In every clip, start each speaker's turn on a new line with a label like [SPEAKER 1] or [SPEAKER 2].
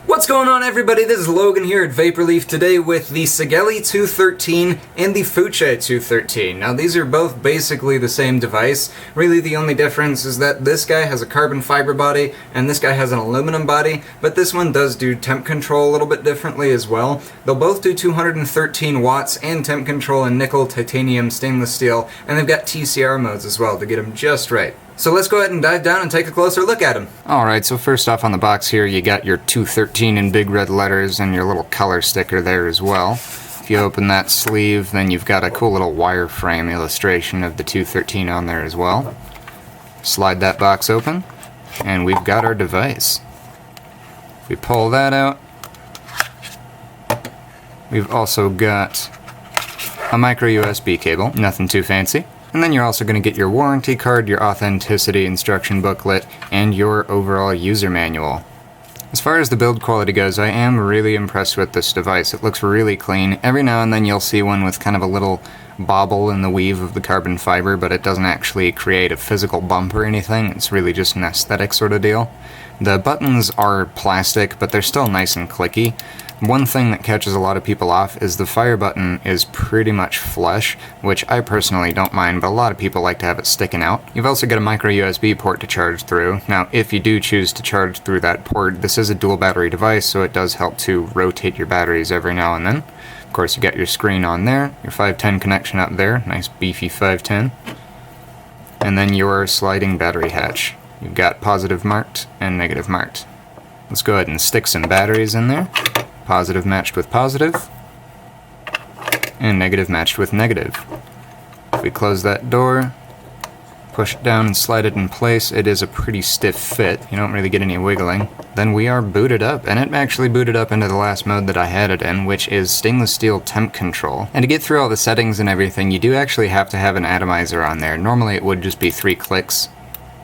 [SPEAKER 1] What's going on, everybody? This is Logan here at Vaporleaf today with the Sigelei 213 and the Fuchai 213. Now, these are both basically the same device. Really, the only difference is that this guy has a carbon fiber body and this guy has an aluminum body, but this one does do temp control a little bit differently as well. They'll both do 213 watts and temp control in nickel, titanium, stainless steel, and they've got TCR modes as well to get them just right. So let's go ahead and dive down and take a closer look at them.
[SPEAKER 2] Alright, so first off on the box here you got your 213 in big red letters and your little color sticker there as well. If you open that sleeve, then you've got a cool little wireframe illustration of the 213 on there as well. Slide that box open, and we've got our device. If we pull that out, we've also got a micro USB cable, nothing too fancy. And then you're also going to get your warranty card, your authenticity instruction booklet, and your overall user manual. As far as the build quality goes, I am really impressed with this device. It looks really clean. Every now and then you'll see one with kind of a little bobble in the weave of the carbon fiber, but it doesn't actually create a physical bump or anything. It's really just an aesthetic sort of deal. The buttons are plastic, but they're still nice and clicky. One thing that catches a lot of people off is the fire button is pretty much flush, which I personally don't mind, but a lot of people like to have it sticking out. You've also got a micro USB port to charge through. Now, if you do choose to charge through that port, this is a dual battery device, so it does help to rotate your batteries every now and then. Of course, you got your screen on there, your 510 connection up there, nice beefy 510, and then your sliding battery hatch. You've got positive marked and negative marked. Let's go ahead and stick some batteries in there. Positive matched with positive, and negative matched with negative. If we close that door, push it down and slide it in place, it is a pretty stiff fit. You don't really get any wiggling. Then we are booted up, and it actually booted up into the last mode that I had it in, which is stainless steel temp control. And to get through all the settings and everything, you do actually have to have an atomizer on there. Normally it would just be 3 clicks,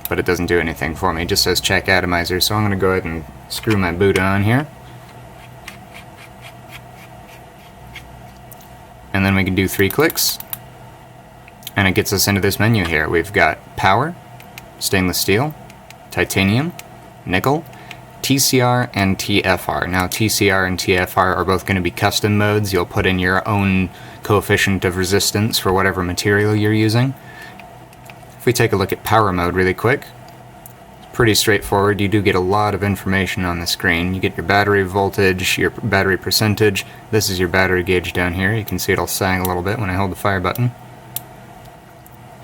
[SPEAKER 2] but it doesn't do anything for me. It just says check atomizer, so I'm going to go ahead and screw my boot on here. And then we can do 3 clicks, and it gets us into this menu here. We've got power, stainless steel, titanium, nickel, TCR, and TFR. Now TCR and TFR are both going to be custom modes. You'll put in your own coefficient of resistance for whatever material you're using. If we take a look at power mode really quick, it's pretty straightforward. You do get a lot of information on the screen. You get your battery voltage, your battery percentage. This is your battery gauge down here. You can see it'll sag a little bit when I hold the fire button.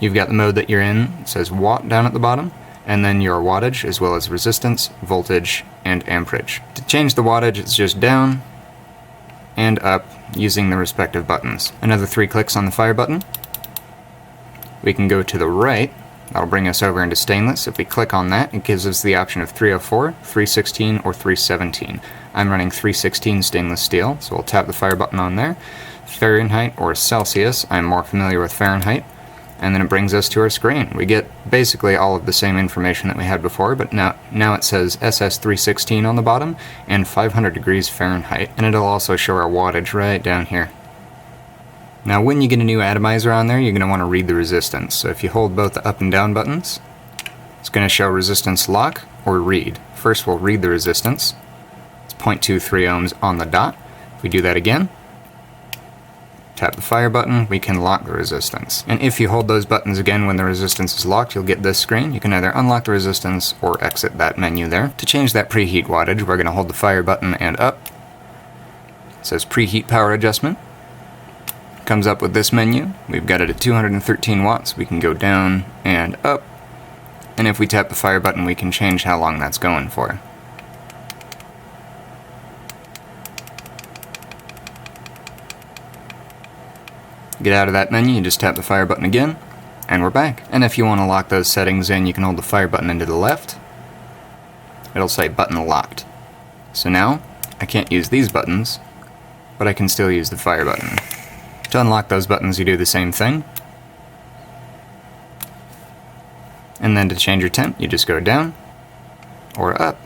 [SPEAKER 2] You've got the mode that you're in. It says watt down at the bottom, and then your wattage as well as resistance, voltage, and amperage. To change the wattage, it's just down and up using the respective buttons. Another 3 clicks on the fire button. We can go to the right. That'll bring us over into stainless. If we click on that, it gives us the option of 304, 316, or 317. I'm running 316 stainless steel, so we'll tap the fire button on there. Fahrenheit or Celsius, I'm more familiar with Fahrenheit. And then it brings us to our screen. We get basically all of the same information that we had before, but now it says SS316 on the bottom and 500 degrees Fahrenheit. And it'll also show our wattage right down here. Now when you get a new atomizer on there, you're going to want to read the resistance. So if you hold both the up and down buttons, it's going to show resistance lock or read. First we'll read the resistance. It's 0.23 ohms on the dot. If we do that again, tap the fire button, we can lock the resistance. And if you hold those buttons again when the resistance is locked, you'll get this screen. You can either unlock the resistance or exit that menu there. To change that preheat wattage, we're going to hold the fire button and up. It says preheat power adjustment. Comes up with this menu. We've got it at 213 watts. We can go down and up, and if we tap the fire button we can change how long that's going for. Get out of that menu, you just tap the fire button again, and we're back. And if you want to lock those settings in, you can hold the fire button into the left. It'll say button locked. So now I can't use these buttons, but I can still use the fire button. To unlock those buttons, you do the same thing. And then to change your temp, you just go down or up.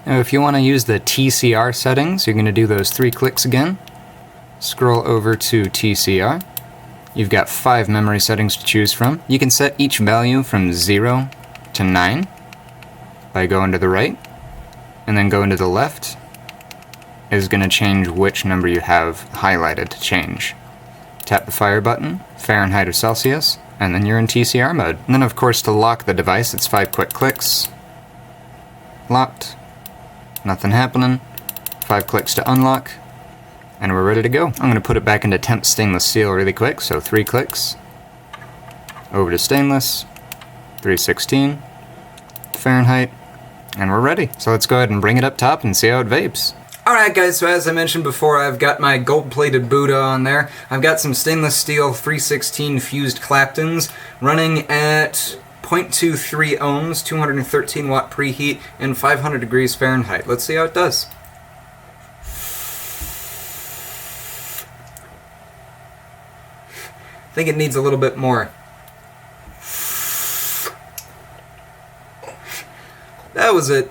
[SPEAKER 2] Now if you want to use the TCR settings, you're going to do those 3 clicks again. Scroll over to TCR. You've got 5 memory settings to choose from. You can set each value from 0 to 9 by going to the right. and then go into the left is going to change which number you have highlighted to change. Tap the fire button, Fahrenheit or Celsius, and then you're in TCR mode. And then of course to lock the device, it's 5 quick clicks. Locked. Nothing happening. 5 clicks to unlock. And we're ready to go. I'm going to put it back into temp stainless steel really quick, so 3 clicks. Over to stainless. 316. Fahrenheit. And we're ready. So let's go ahead and bring it up top and see how it vapes.
[SPEAKER 1] Alright guys, so as I mentioned before, I've got my gold-plated Buddha on there. I've got some stainless steel 316 fused Claptons running at 0.23 ohms, 213 watt preheat, and 500 degrees Fahrenheit. Let's see how it does. I think it needs a little bit more. That was it.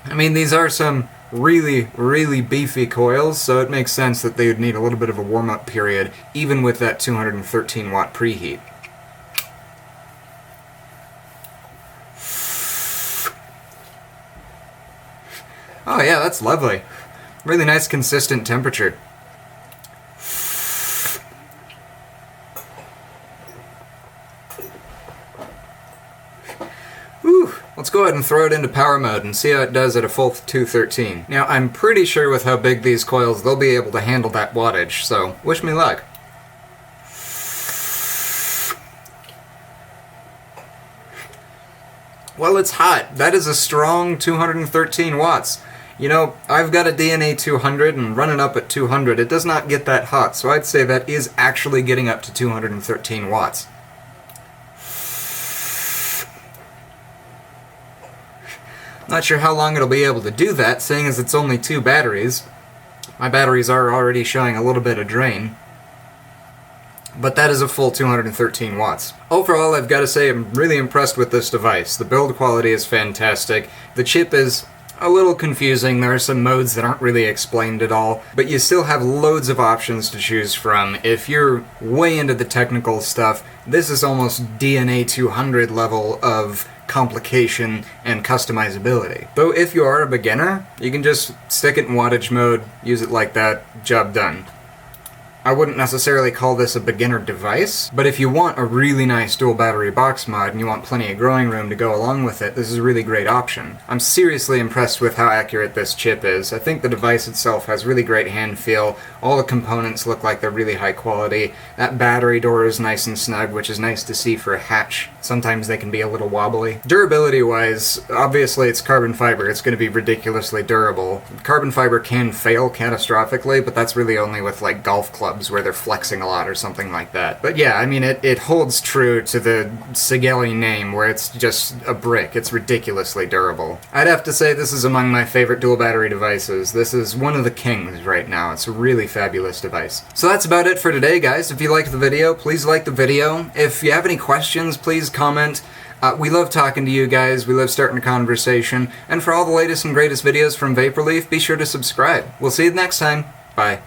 [SPEAKER 1] I mean, these are some really beefy coils, so it makes sense that they would need a little bit of a warm-up period, even with that 213 watt preheat. Oh yeah, that's lovely. Really nice consistent temperature. Whew. Let's go ahead and throw it into power mode and see how it does at a full 213. Now, I'm pretty sure with how big these coils, they'll be able to handle that wattage, so wish me luck. Well, it's hot. That is a strong 213 watts. You know, I've got a DNA 200 and running up at 200, it does not get that hot, so I'd say that is actually getting up to 213 watts. Not sure how long it'll be able to do that, seeing as it's only 2 batteries. My batteries are already showing a little bit of drain. But that is a full 213 watts. Overall, I've got to say I'm really impressed with this device. The build quality is fantastic. The chip is a little confusing. There are some modes that aren't really explained at all, but you still have loads of options to choose from. If you're way into the technical stuff, this is almost DNA 200 level of complication and customizability. Though if you are a beginner, you can just stick it in wattage mode, use it like that, job done. I wouldn't necessarily call this a beginner device, but if you want a really nice dual battery box mod and you want plenty of growing room to go along with it, this is a really great option. I'm seriously impressed with how accurate this chip is. I think the device itself has really great hand feel, all the components look like they're really high quality, that battery door is nice and snug, which is nice to see for a hatch. Sometimes they can be a little wobbly. Durability wise, obviously it's carbon fiber, it's going to be ridiculously durable. Carbon fiber can fail catastrophically, but that's really only with like golf clubs where they're flexing a lot or something like that. But yeah, I mean, it holds true to the Sigelei name, where it's just a brick. It's ridiculously durable. I'd have to say this is among my favorite dual battery devices. This is one of the kings right now. It's a really fabulous device. So that's about it for today, guys. If you liked the video, please like the video. If you have any questions, please comment. We love talking to you guys, we love starting a conversation, and for all the latest and greatest videos from Vaporleaf, be sure to subscribe. We'll see you next time. Bye.